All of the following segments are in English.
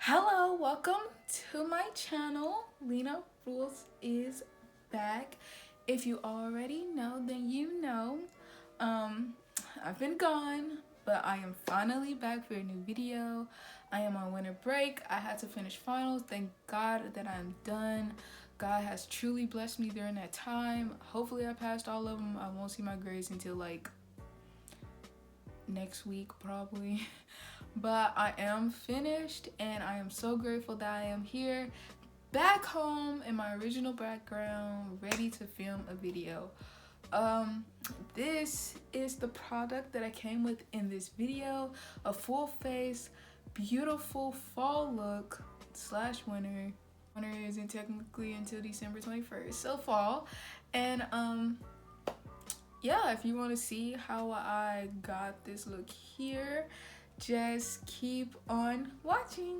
Hello, welcome to my channel. Lyna Rules is back. If you already know, then you know. I've been gone, but I am finally back for a new video. I am on winter break. I had to finish finals. Thank God that I'm done. God has truly blessed me during that time. Hopefully I passed all of them. I won't see my grades until like next week probably. But I am finished and I am so grateful that I am here back home in my original background, ready to film a video. This is the product that I came with in this video, a full face beautiful fall look slash winter. Winter isn't technically until December 21st, so fall. And yeah, if you want to see how I got this look here, just keep on watching.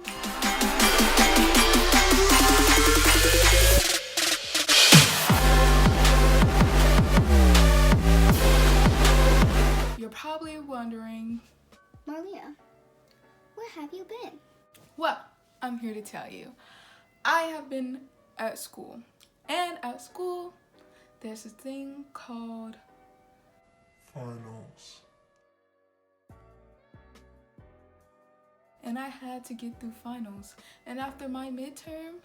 You're probably wondering, Maria, where have you been? well, I'm here to tell you. I have been at school, and at school there's a thing called finals. And I had to get through finals. And after my midterm,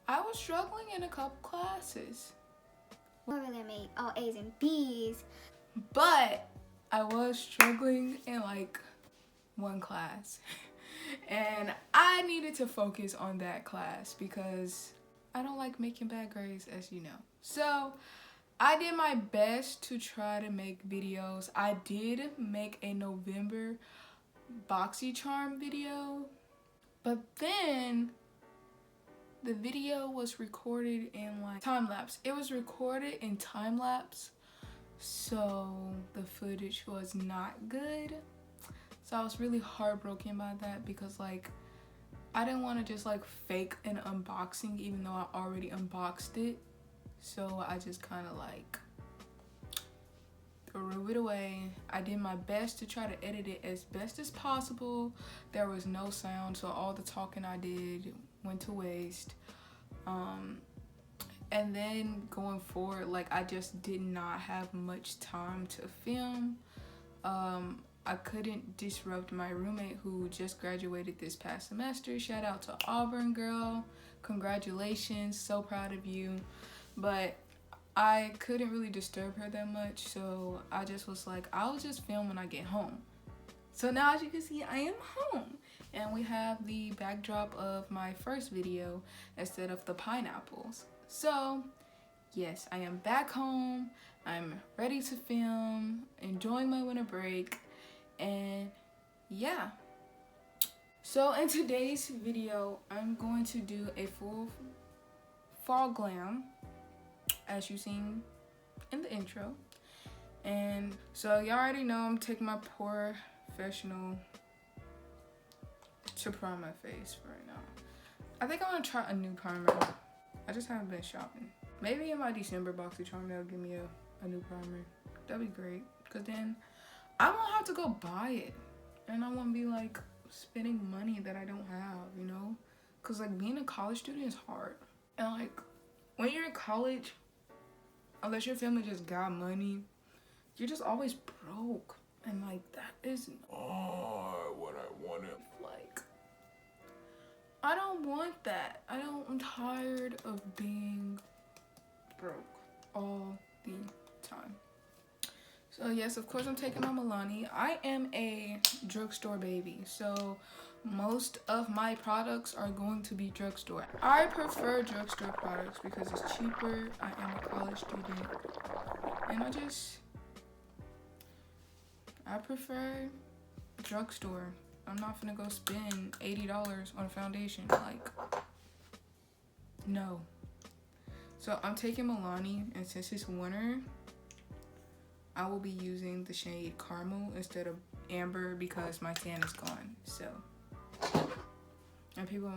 I was struggling in a couple classes. Well, really, I made all A's and B's. But I was struggling in like one class. And I needed to focus on that class because I don't like making bad grades, as you know. So I did my best to try to make videos. I did make a November BoxyCharm video, but then the video was recorded in like time-lapse. It was recorded in time-lapse, so the footage was not good. So I was really heartbroken by that because like I didn't want to just like fake an unboxing even though I already unboxed it. So I just kind of like threw it away. I did my best to try to edit it as best as possible. There was no sound, so all the talking I did went to waste. And then going forward, like I just did not have much time to film. I couldn't disrupt my roommate who just graduated this past semester. Shout out to Auburn girl. Congratulations, so proud of you. But I couldn't really disturb her that much, so I just was like, I'll just film when I get home. So now as you can see, I am home. And we have the backdrop of my first video instead of the pineapples. So yes, I am back home. I'm ready to film, enjoying my winter break, and yeah. So in today's video, I'm going to do a full fall glam, as you seen in the intro. And so y'all already know I'm taking my professional to prime my face for right now. I think I'm gonna try a new primer. I just haven't been shopping. Maybe in my December BoxyCharm they'll give me a new primer. That'd be great, because then I won't have to go buy it and I won't be like spending money that I don't have, you know? Because like being a college student is hard. And like when you're in college, unless your family just got money, you're just always broke. And like that is What I wanted. like, I don't want that. I'm tired of being broke all the time. So yes, of course I'm taking my Milani. I am a drugstore baby, so most of my products are going to be drugstore. I prefer drugstore products because it's cheaper. I am a college student, and I prefer drugstore. I'm not gonna go spend $80 on a foundation, like, no. So I'm taking Milani, and since it's winter, I will be using the shade Caramel instead of Amber because my tan is gone. So, and people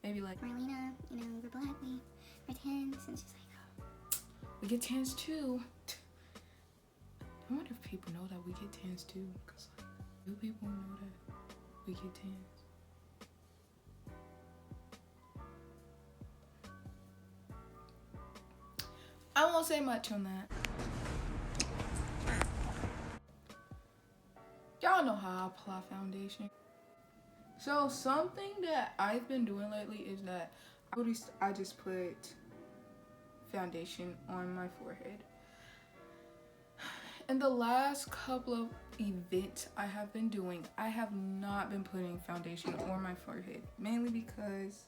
may be like, Marlena, you know, we're black, we're tans, and she's like, we get tans too. I wonder if people know that we get tans too, because like, do people know that we get tans? I won't say much on that. Y'all know how I apply foundation. So something that I've been doing lately is that I just put foundation on my forehead. In the last couple of events I have been doing, I have not been putting foundation on my forehead, mainly because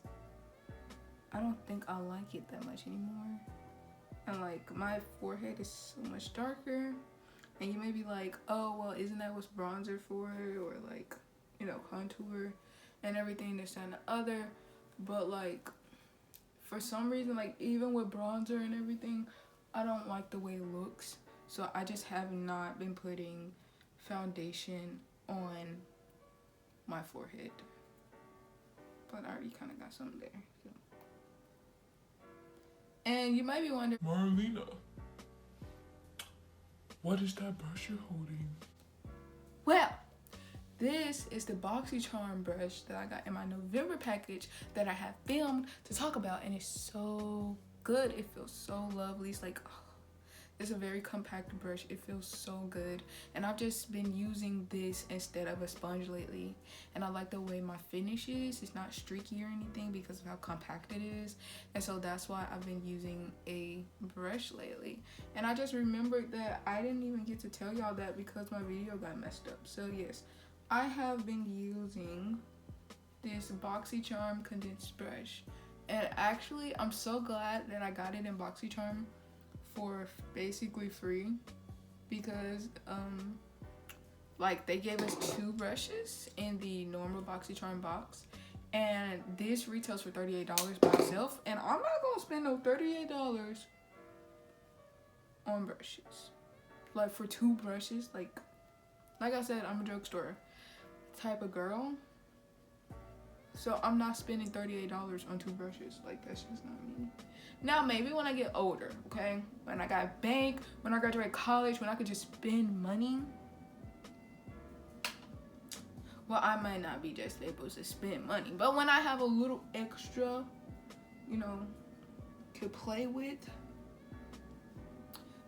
I don't think I like it that much anymore. And like my forehead is so much darker, and you may be like, oh well, isn't that what's bronzer for, or like, you know, contour and everything, this and the other. But like for some reason, like even with bronzer and everything, I don't like the way it looks. So I just have not been putting foundation on my forehead. But I already kind of got something there. So. And you might be wondering, Marlena, what is that brush you're holding? well, this is the BoxyCharm brush that I got in my November package that I have filmed to talk about, and it's so good. It feels so lovely. It's like, oh, it's a very compact brush. It feels so good, and I've just been using this instead of a sponge lately, and I like the way my finish is. It's not streaky or anything because of how compact it is, and so that's why I've been using a brush lately. And I just remembered that I didn't even get to tell y'all that because my video got messed up. So yes, I have been using this BoxyCharm condensed brush, and actually I'm so glad that I got it in BoxyCharm for basically free, because like they gave us 2 brushes in the normal BoxyCharm box, and this retails for $38 by itself, and I'm not gonna spend no $38 on brushes, like for 2 brushes. Like I said, I'm a drugstore type of girl, so I'm not spending $38 on 2 brushes. Like that's just not me. Now maybe when I get older, okay, when I got a bank, when I graduate college, when I could just spend money, well, I might not be just able to spend money, but when I have a little extra, you know, to play with,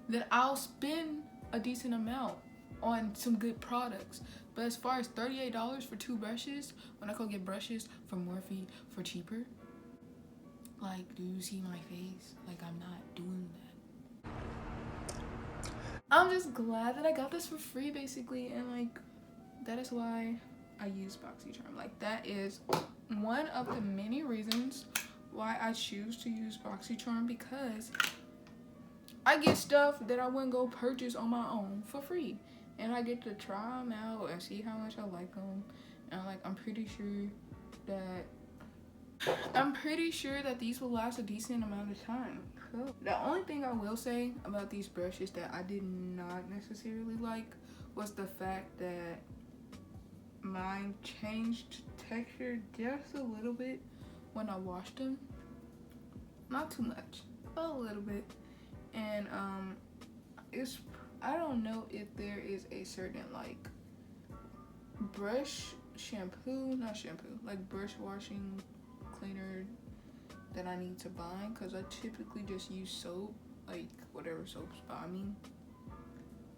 then I'll spend a decent amount on some good products. But as far as $38 for 2 brushes, when I go get brushes from Morphe for cheaper, like, do you see my face? Like, I'm not doing that. I'm just glad that I got this for free, basically, and like that is why I use BoxyCharm. Like that is one of the many reasons why I choose to use BoxyCharm, because I get stuff that I wouldn't go purchase on my own for free, and I get to try them out and see how much I like them. And like I'm pretty sure that these will last a decent amount of time. So the only thing I will say about these brushes that I did not necessarily like was the fact that mine changed texture just a little bit when I washed them. Not too much, but a little bit. And I don't know if there is a certain like brush washing cleaner that I need to buy, because I typically just use soap, like whatever soaps buy me,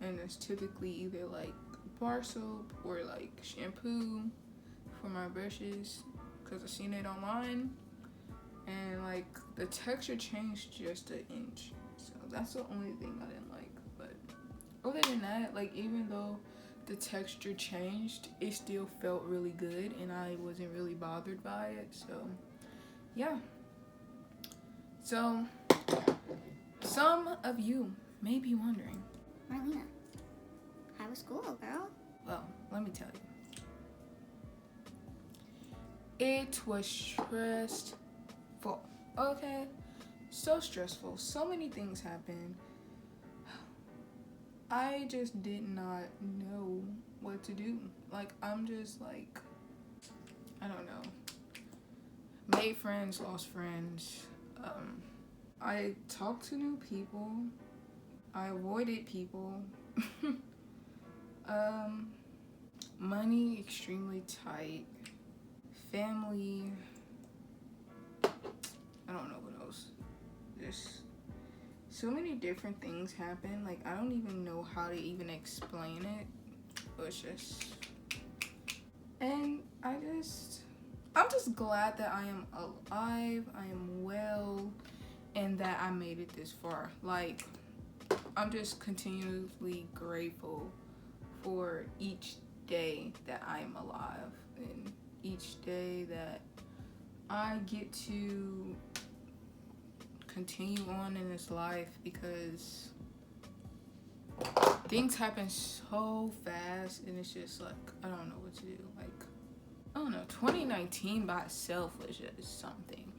and it's typically either like bar soap or like shampoo for my brushes, because I've seen it online and like the texture changed just an inch. So that's the only thing I didn't like. But other than that, like even though the texture changed, it still felt really good and I wasn't really bothered by it. So yeah. So some of you may be wondering, Marlena, how was school, girl? well, let me tell you. It was stressful. Okay? So stressful. So many things happened. I just did not know what to do. Like, I'm just like, I don't know. Made friends, lost friends. I talked to new people. I avoided people. Money extremely tight. Family. I don't know what else. Just so many different things happen. Like, I don't even know how to even explain it. It's just, and I'm just glad that I am alive, I am well, and that I made it this far. Like, I'm just continuously grateful for each day that I am alive and each day that I get to continue on in this life, because things happen so fast and it's just like, I don't know what to do. Like, I don't know, 2019 by itself was just something.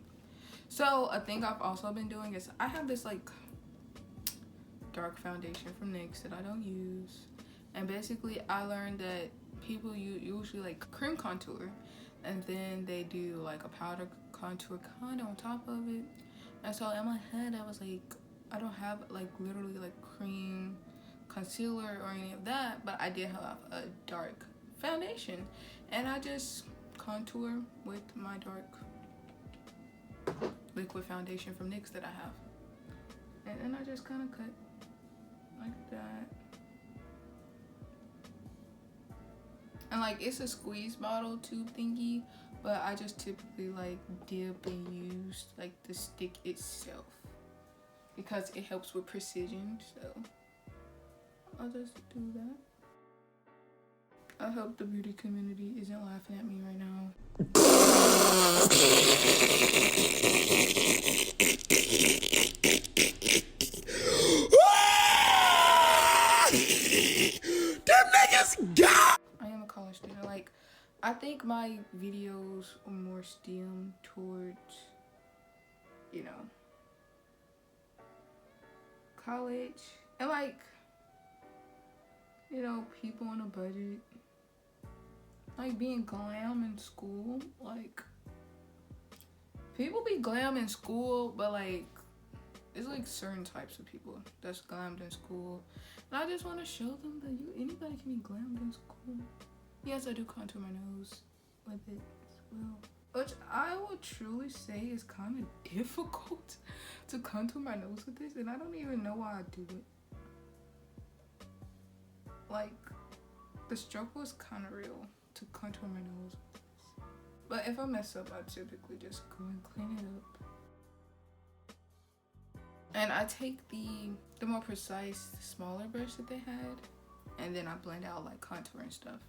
So a thing I've also been doing is I have this like dark foundation from NYX that I don't use, and basically I learned that people usually like cream contour and then they do like a powder contour kind of on top of it. And so in my head I was like, I don't have like literally like cream concealer or any of that, but I did have a dark foundation, and I just contour with my dark liquid foundation from NYX that I have, and then I just kind of cut like that. And like, it's a squeeze bottle tube thingy, but I just typically like dip and use like the stick itself because it helps with precision. So I'll just do that. I hope the beauty community isn't laughing at me right now. Them niggas got. I am a college student. Like, I think my videos are more stemmed towards, you know, college and like, you know, people on a budget, like being glam in school. Like, people be glam in school, but like, it's like certain types of people that's glammed in school, and I just want to show them that anybody can be glammed in school. Yes, I do contour my nose with it as well, which I would truly say is kind of difficult to contour my nose with this, and I don't even know why I do it. Like, the struggle is kind of real to contour my nose with this. But if I mess up, I typically just go and clean it up. And I take the more precise, smaller brush that they had, and then I blend out like contour and stuff.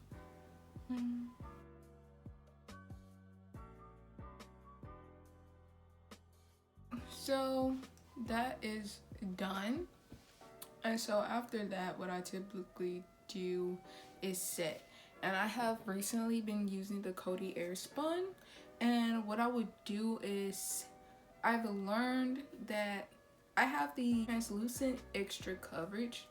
So that is done. And so after that, what I typically do is set. And I have recently been using the Coty Airspun. And what I would do is, I've learned that I have the translucent extra coverage.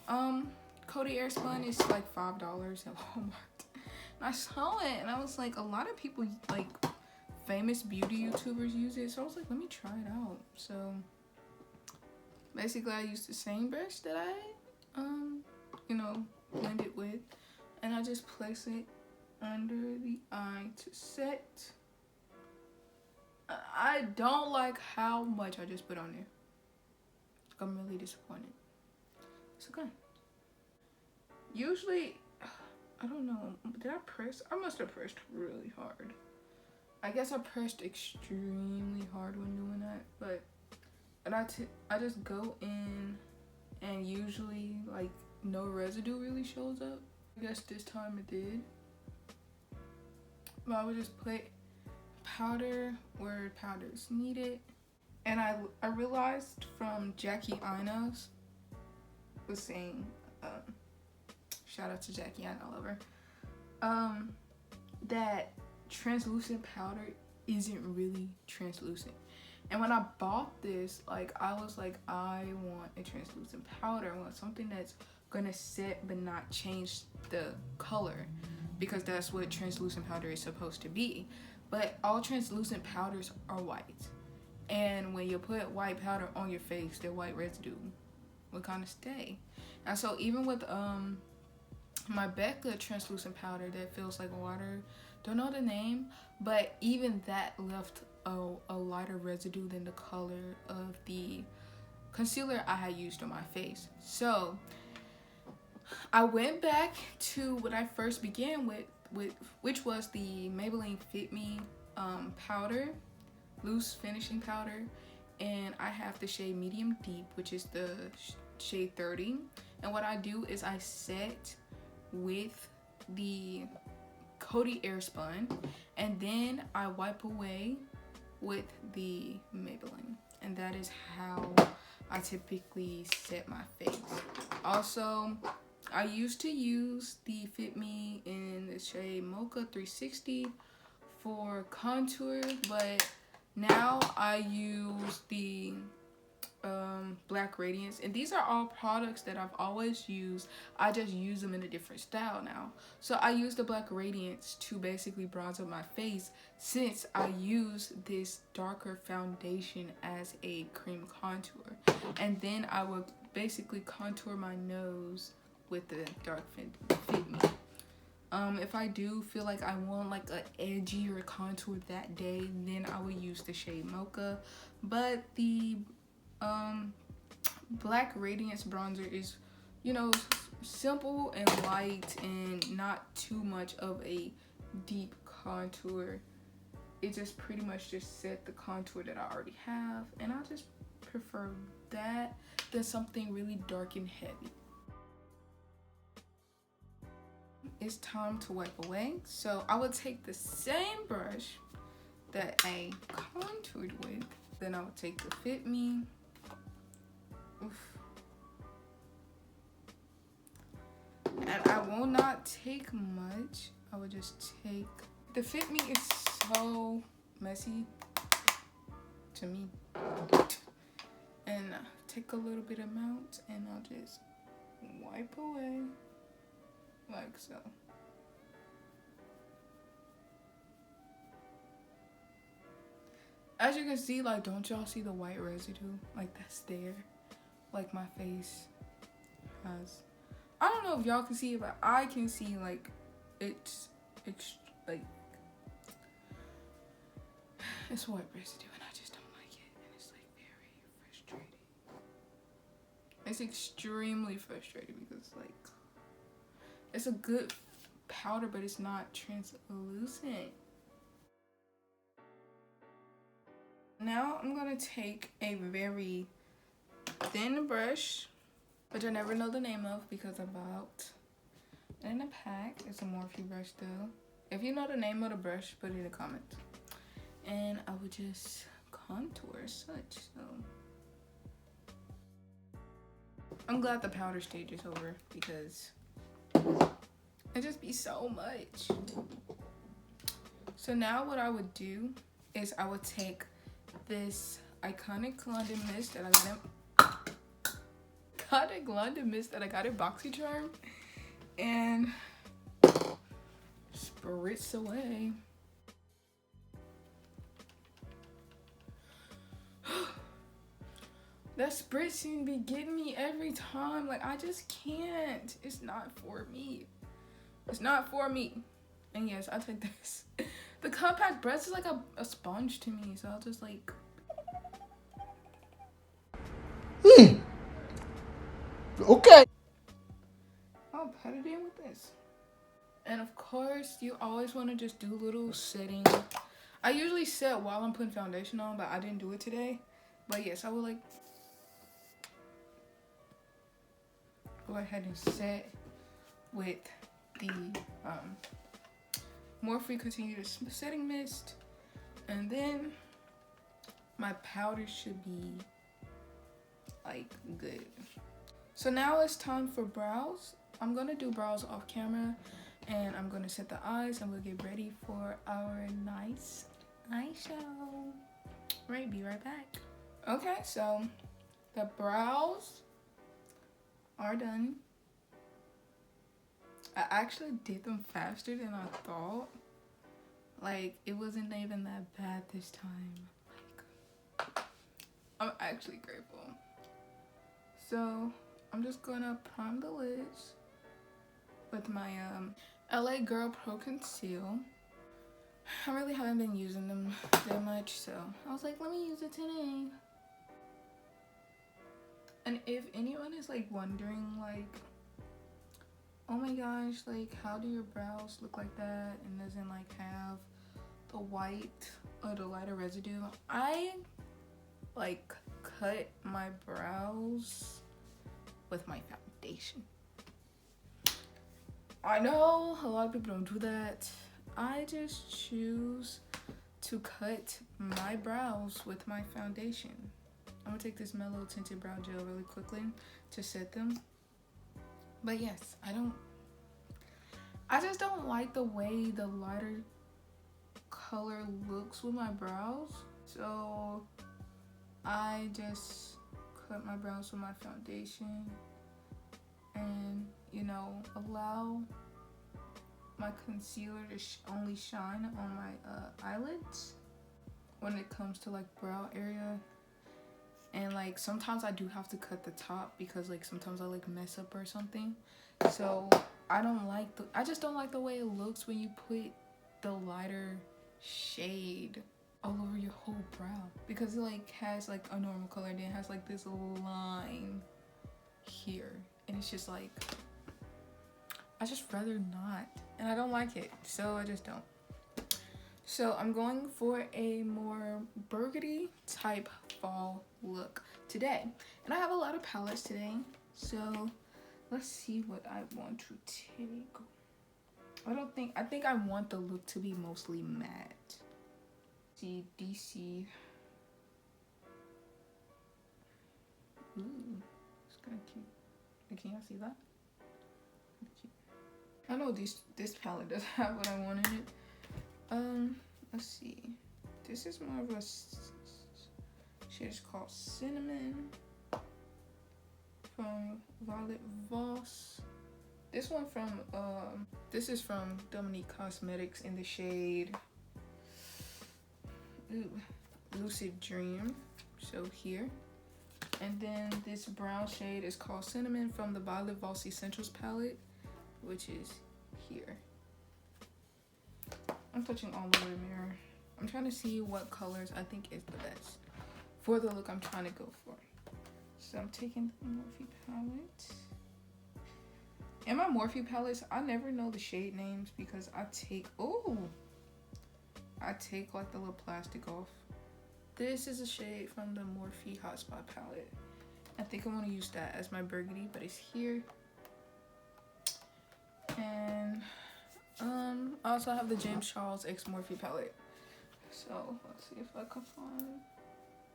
Coty Airspun is like $5 at Walmart. And I saw it and I was like, a lot of people, like famous beauty YouTubers use it. So I was like, let me try it out. So basically I used the same brush that I, you know, blend it with. And I just place it under the eye to set. I don't like how much I just put on there. I'm really disappointed. It's okay. Usually, I don't know, did I press? I must have pressed really hard. I guess I pressed extremely hard when doing that, but I just go in and usually like no residue really shows up. I guess this time it did. But I would just put powder where powder is needed. And I realized from Jackie Ina's was saying, shout out to Jackie Ina, I love her, that translucent powder isn't really translucent. And when I bought this, like, I was like, I want a translucent powder. I want something that's gonna set but not change the color, because that's what translucent powder is supposed to be. But all translucent powders are white, and when you put white powder on your face, the white residue will kind of stay. And so even with my Becca translucent powder that feels like water, don't know the name, but even that left a lighter residue than the color of the concealer I had used on my face. So I went back to what I first began with which was the Maybelline Fit Me powder, loose finishing powder, and I have the shade Medium Deep, which is the shade 30. And what I do is I set with the Coty Airspun, and then I wipe away with the Maybelline, and that is how I typically set my face. Also, I used to use the Fit Me in the shade Mocha 360 for contour, but now I use the Black Radiance, and these are all products that I've always used. I just use them in a different style now. So I use the Black Radiance to basically bronze up my face, since I use this darker foundation as a cream contour, and then I would basically contour my nose with the dark Fit Me. If I do feel like I want like an edgier contour that day, then I would use the shade Mocha. But the Black Radiance bronzer is, you know, simple and light and not too much of a deep contour. It just pretty much just set the contour that I already have, and I just prefer that than something really dark and heavy. It's time to wipe away, so I would take the same brush that I contoured with, then I would take the Fit Me. Oof. And I will not take much. I would just take, the Fit Me is so messy to me, and take a little bit amount, and I'll just wipe away like so. As you can see, like, don't y'all see the white residue? Like, that's there. Like, my face has. I don't know if y'all can see it, but I can see, like, it's like, it's white residue, and I just don't like it. And it's, like, very frustrating. It's extremely frustrating because, like, it's a good powder, but it's not translucent. Now I'm gonna take a very thin brush, which I never know the name of because I bought it in a pack. It's a Morphe brush though. If you know the name of the brush, put it in the comments. And I would just contour as such. So I'm glad the powder stage is over because it just be so much. So now what I would do is I would take this iconic London mist that I got at BoxyCharm, and spritz away. That spritzing be getting me every time. Like, I just can't. It's not for me. It's not for me. And yes, I'll take this. The compact brush is like a sponge to me, so I'll just like. Okay. I'll pat it in with this. And of course, you always want to just do a little setting. I usually set while I'm putting foundation on, but I didn't do it today. But yes, I would like go ahead and set with the Morphe Continuous Setting Mist, and then my powder should be like good. So now it's time for brows. I'm gonna do brows off camera, and I'm gonna set the eyes, and we'll get ready for our nice eye show. Right, be right back. Okay, so the brows are done. I actually did them faster than I thought. Like, it wasn't even that bad this time. Like, I'm actually grateful. So I'm just gonna prime the lids with my LA Girl Pro Conceal. I really haven't been using them that much, so I was like, let me use it today. And if anyone is like wondering like, oh my gosh, like how do your brows look like that and doesn't like have the white or the lighter residue, I like cut my brows with my foundation. I know a lot of people don't do that. I just choose to cut my brows with my foundation. I'm gonna take this mellow tinted brow gel really quickly to set them. But yes, I just don't like the way the lighter color looks with my brows. So I just cut my brows with my foundation and, you know, allow my concealer to only shine on my eyelids when it comes to like brow area. And like sometimes I do have to cut the top because like sometimes I like mess up or something. So I just don't like the way it looks when you put the lighter shade all over your whole brow, because it like has like a normal color, then it has like this line here, and it's just like, I just rather not, and I don't like it, so I just don't. So I'm going for a more burgundy type fall look today, and I have a lot of palettes today, so let's see what I want to take. I think I want the look to be mostly matte. See, DC. Ooh, it's kind of cute. Can y'all see that? Cute. I know this palette does have what I want in it. Let's see. This is more of a shade. It's called Cinnamon from Violet Voss. This one from this is from Dominique Cosmetics in the shade Lucid Dream, so here. And then this brown shade is called Cinnamon from the Violet Voss Essentials palette, which is here. I'm touching all over the mirror. I'm trying to see what colors I think is the best for the look I'm trying to go for. So I'm taking the Morphe palette. And my Morphe palettes, I never know the shade names because I take like the little plastic off. This is a shade from the Morphe Hotspot palette. I think I'm gonna use that as my burgundy, but it's here. And I also have the James Charles X Morphe palette. So let's see if I can find.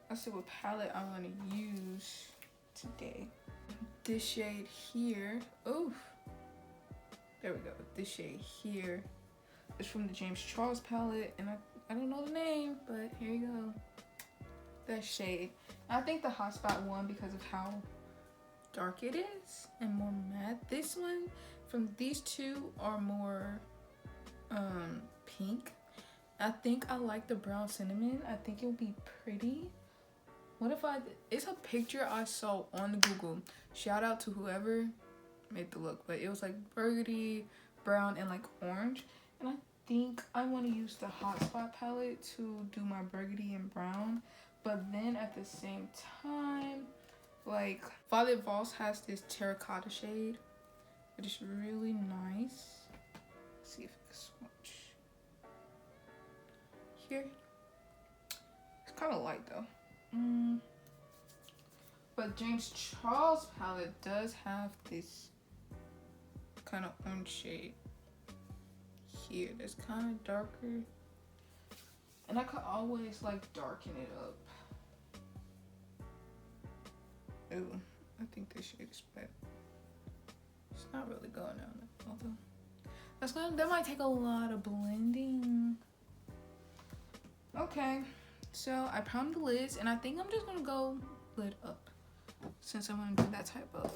I see what palette I want to use today. This shade here. Oof. There we go. This shade here is from the James Charles palette, and I don't know the name, but here you go. That shade. I think the Hotspot one because of how dark it is and more matte. This one from these two are more pink. I think I like the brown cinnamon. I think it would be pretty. What if it's a picture I saw on Google. Shout out to whoever made the look, but it was like burgundy, brown, and like orange. And I think I want to use the Hotspot palette to do my burgundy and brown. But then at the same time, like Violet Voss has this terracotta shade. It is really nice. Let's see if I can swatch. Here. It's kind of light though. But James Charles palette does have this kind of orange shade here that's kind of darker, and I could always like darken it up. Ooh, I think this shade is better. It's not really going on, although that might take a lot of blending. Okay, so I primed the lids, and I think I'm just gonna go lid up since I'm gonna do that type of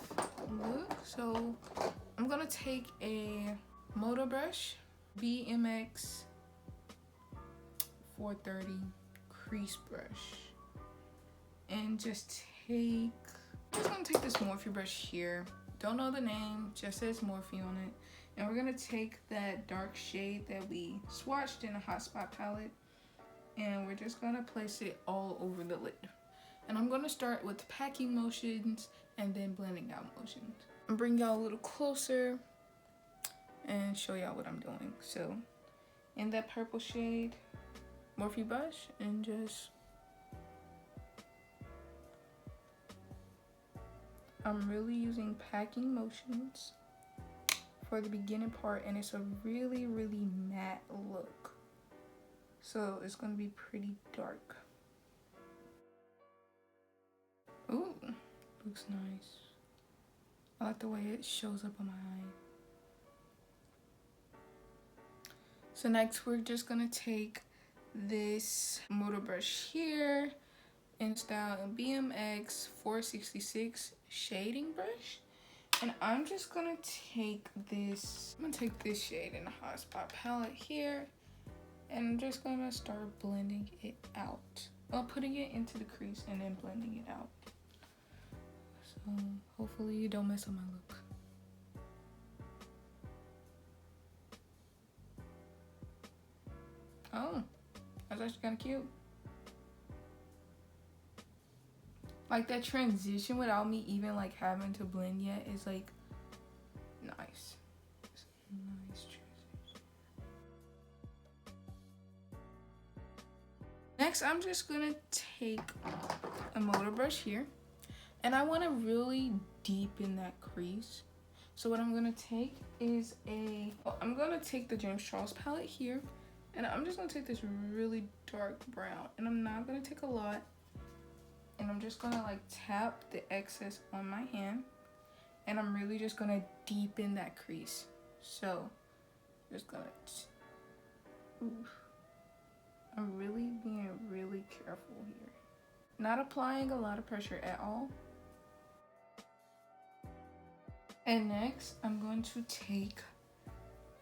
look. So I'm gonna take a Moto brush, BMX 430 crease brush, and I'm just gonna take this Morphe brush here. Don't know the name, just says Morphe on it. And we're gonna take that dark shade that we swatched in a Hotspot palette, and we're just gonna place it all over the lid. And I'm gonna start with packing motions and then blending out motions. I'll bring y'all a little closer and show y'all what I'm doing. So in that purple shade, Morphe brush, and just I'm really using packing motions for the beginning part, and it's a really matte look, so it's gonna be pretty dark. Ooh, looks nice. I like the way it shows up on my eye. So next we're just gonna take this motor brush here in style and BMX 466 shading brush, and I'm just gonna take this, shade in the hot spot palette here, and I'm just gonna start blending it out. Well, putting it into the crease and then blending it out. So hopefully you don't mess up my look. Oh, that's actually kind of cute. Like that transition without me even like having to blend yet is like nice. It's a nice transition. Next, I'm just gonna take a motor brush here, and I want to really deepen that crease. So what I'm gonna take is I'm gonna take the James Charles palette here, and I'm just gonna take this really dark brown, and I'm not gonna take a lot, and I'm just gonna like tap the excess on my hand, and I'm really just gonna deepen that crease. So just gonna I'm really being really careful here, not applying a lot of pressure at all. And next I'm going to take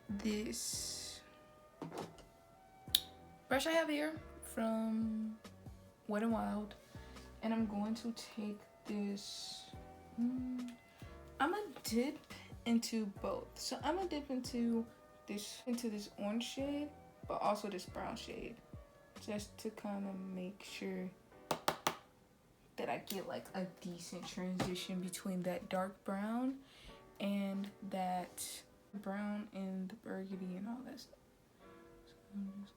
this brush I have here from Wet n Wild, and I'm going to take this, I'm gonna dip into both. So I'm gonna dip into this orange shade, but also this brown shade, just to kind of make sure that I get like a decent transition between that dark brown and that brown and the burgundy and all that stuff. So I'm just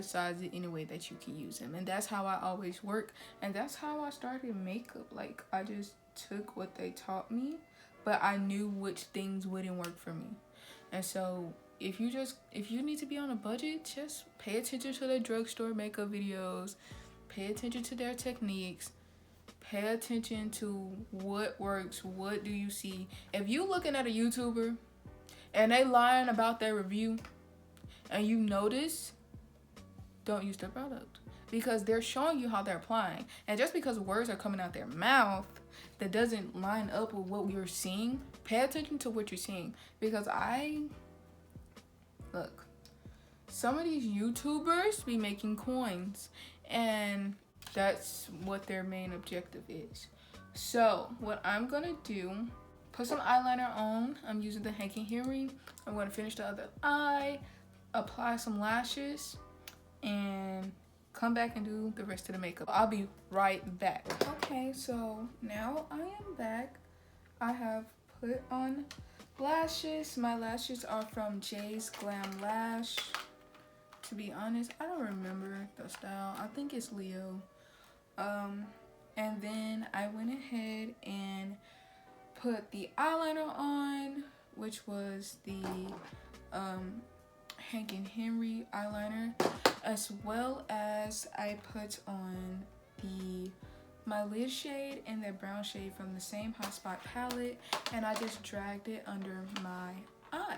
emphasize it in a way that you can use them. And that's how I always work, and that's how I started makeup. Like, I just took what they taught me, but I knew which things wouldn't work for me. And so if you need to be on a budget, just pay attention to their drugstore makeup videos, pay attention to their techniques, pay attention to what works, what do you see. If you looking at a YouTuber and they lying about their review and you notice, don't use their product, because they're showing you how they're applying. And just because words are coming out their mouth that doesn't line up with what you're seeing, pay attention to what you're seeing. Because look, some of these YouTubers be making coins, and that's what their main objective is. So what I'm gonna do, put some eyeliner on. I'm using the Hanky Henry. I'm gonna finish the other eye, apply some lashes, and come back and do the rest of the makeup. I'll be right back. Okay, so now I am back. I have put on lashes. My lashes are from Jaysglamlash. To be honest, I don't remember the style. I think it's Leo. And then I went ahead and put the eyeliner on, which was the Hank and Henry eyeliner, as well as I put on my lid shade and the brown shade from the same Hotspot palette, and I just dragged it under my eye.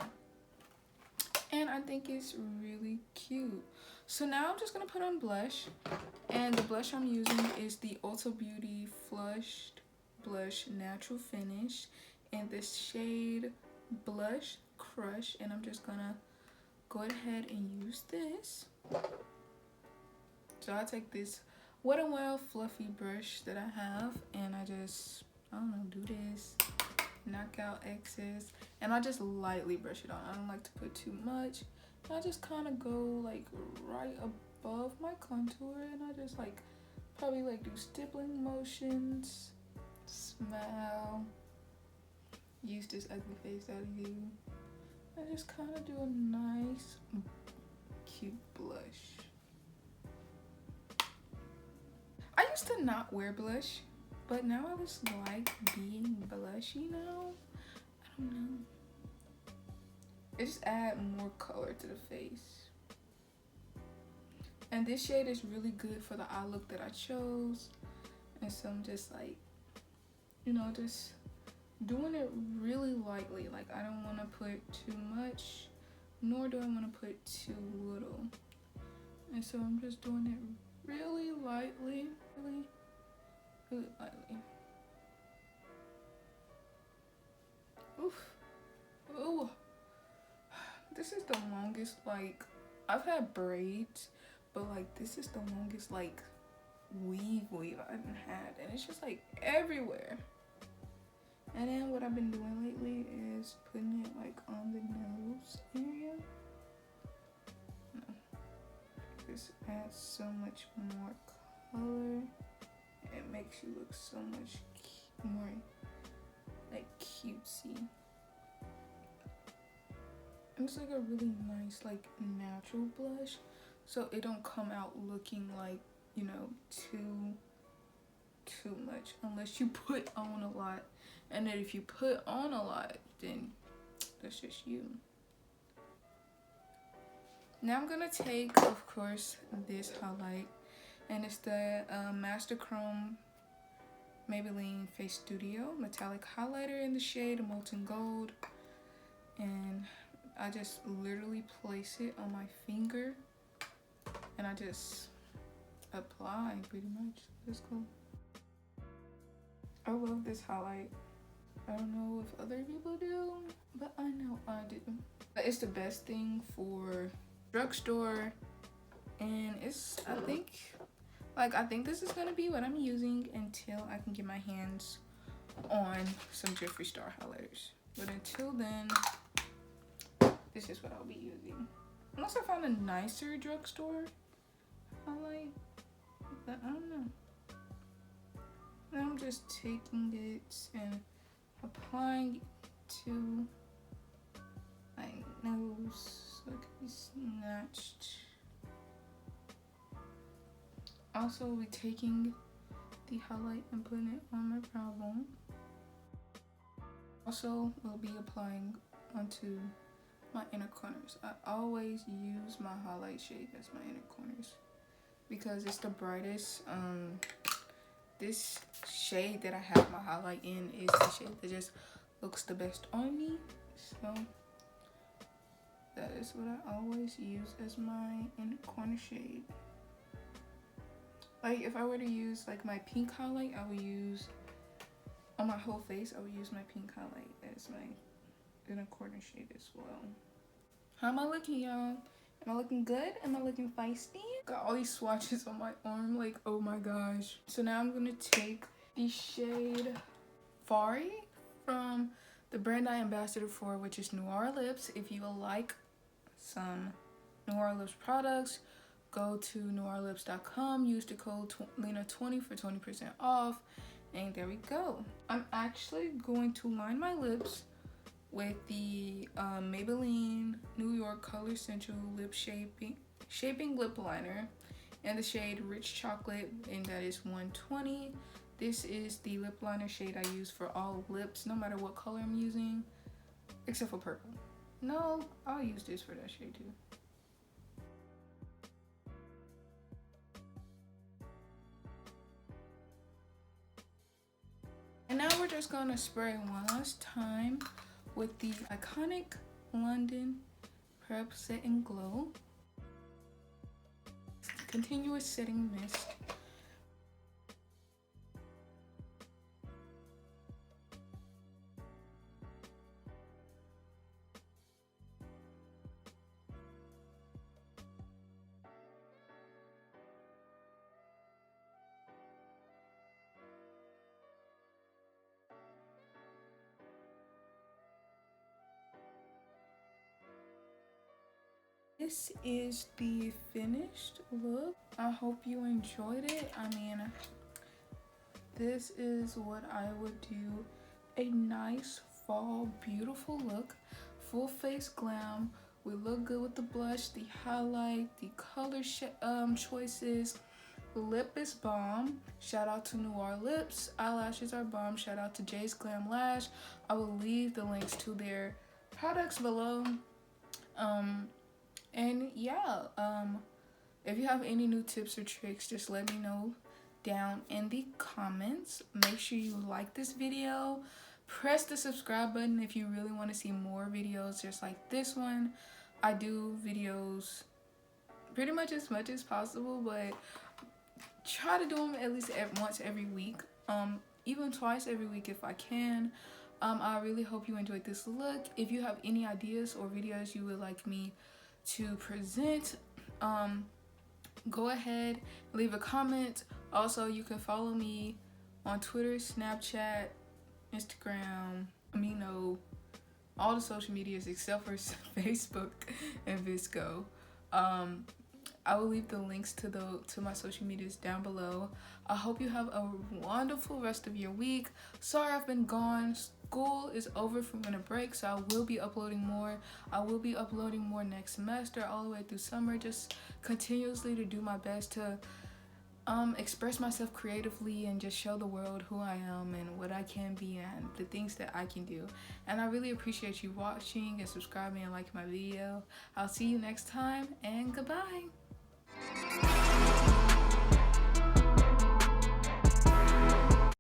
And I think it's really cute. So now I'm just gonna put on blush, and the blush I'm using is the Ulta Beauty Flushed Blush Natural Finish in the shade Blush Crush, and I'm just gonna go ahead and use this. So I take this Wet n Wild fluffy brush that I have, and I just, I don't know, do this, knock out excess, and I just lightly brush it on. I don't like to put too much. I just kind of go like right above my contour, and I just like probably like do stippling motions, smile, use this ugly face out of you, and just kind of do a nice cute blush. I used to not wear blush, but now I just like being blushy now. I don't know. It just adds more color to the face. And this shade is really good for the eye look that I chose. And so I'm just like, you know, just doing it really lightly. Like, I don't want to put too much, nor do I want to put too little. And so I'm just doing it really lightly, really lightly. Oof. Ooh. This is the longest, like, I've had braids, but like this is the longest like weave I've had, and it's just like everywhere. And then what I've been doing lately is putting it like on the nose area. This adds so much more color. It makes you look so much more like cutesy. And it's like a really nice like natural blush, so it don't come out looking like, you know, too much, unless you put on a lot. And then if you put on a lot, then that's just you. Now I'm gonna take, of course, this highlight, and it's the Master Chrome Maybelline Face Studio Metallic Highlighter in the shade Molten Gold. And I just literally place it on my finger, and I just apply pretty much. That's cool. I love this highlight. I don't know if other people do, but I know I do. It's the best thing for drugstore, and it's, I think this is gonna be what I'm using until I can get my hands on some Jeffree Star highlighters. But until then, this is what I'll be using. Unless I find a nicer drugstore highlight, but I don't know. Now I'm just taking it and applying it to my nose so it can be snatched. Also, we're taking the highlight and putting it on my brow bone. Also, we'll be applying onto my inner corners. I always use my highlight shade as my inner corners because it's the brightest. This shade that I have my highlight in is the shade that just looks the best on me. So that is what I always use as my inner corner shade. Like if I were to use like my pink highlight, I would use on my whole face, I would use my pink highlight as my inner corner shade as well. How am I looking, y'all? Am I looking good? Am I looking feisty? Got all these swatches on my arm, like, oh my gosh. So now I'm gonna take the shade Fari from the brand I ambassador for, which is Noir Lips. If you would like some Noir Lips products, go to noirlips.com, use the code Lyna20 for 20% off, and there we go. I'm actually going to line my lips with the Maybelline New York Color Central Lip Shaping Lip Liner in the shade Rich Chocolate, and that is 120. This is the lip liner shade I use for all lips, no matter what color I'm using, except for purple. No, I'll use this for that shade too. And now we're just gonna spray one last time with the iconic London Prep Set and Glow Continuous Setting Mist. This is the finished look. I hope you enjoyed it. I mean, this is what I would do. A nice fall, beautiful look. Full face glam. We look good with the blush, the highlight, the color choices. The lip is bomb. Shout out to Noir Lips. Eyelashes are bomb. Shout out to Jaysglamlash. I will leave the links to their products below. And yeah, if you have any new tips or tricks, just let me know down in the comments. Make sure you like this video. Press the subscribe button if you really want to see more videos just like this one. I do videos pretty much as much as possible, but try to do them at least once every week, even twice every week if I can. I really hope you enjoyed this look. If you have any ideas or videos you would like me to present, go ahead, leave a comment. Also, you can follow me on Twitter, Snapchat, Instagram, Amino, all the social medias except for Facebook and Visco. I will leave the links to my social medias down below. I hope you have a wonderful rest of your week. Sorry I've been gone. School is over from winter break, so I will be uploading more. I will be uploading more next semester all the way through summer, just continuously to do my best to express myself creatively and just show the world who I am and what I can be and the things that I can do. And I really appreciate you watching and subscribing and liking my video. I'll see you next time, and goodbye.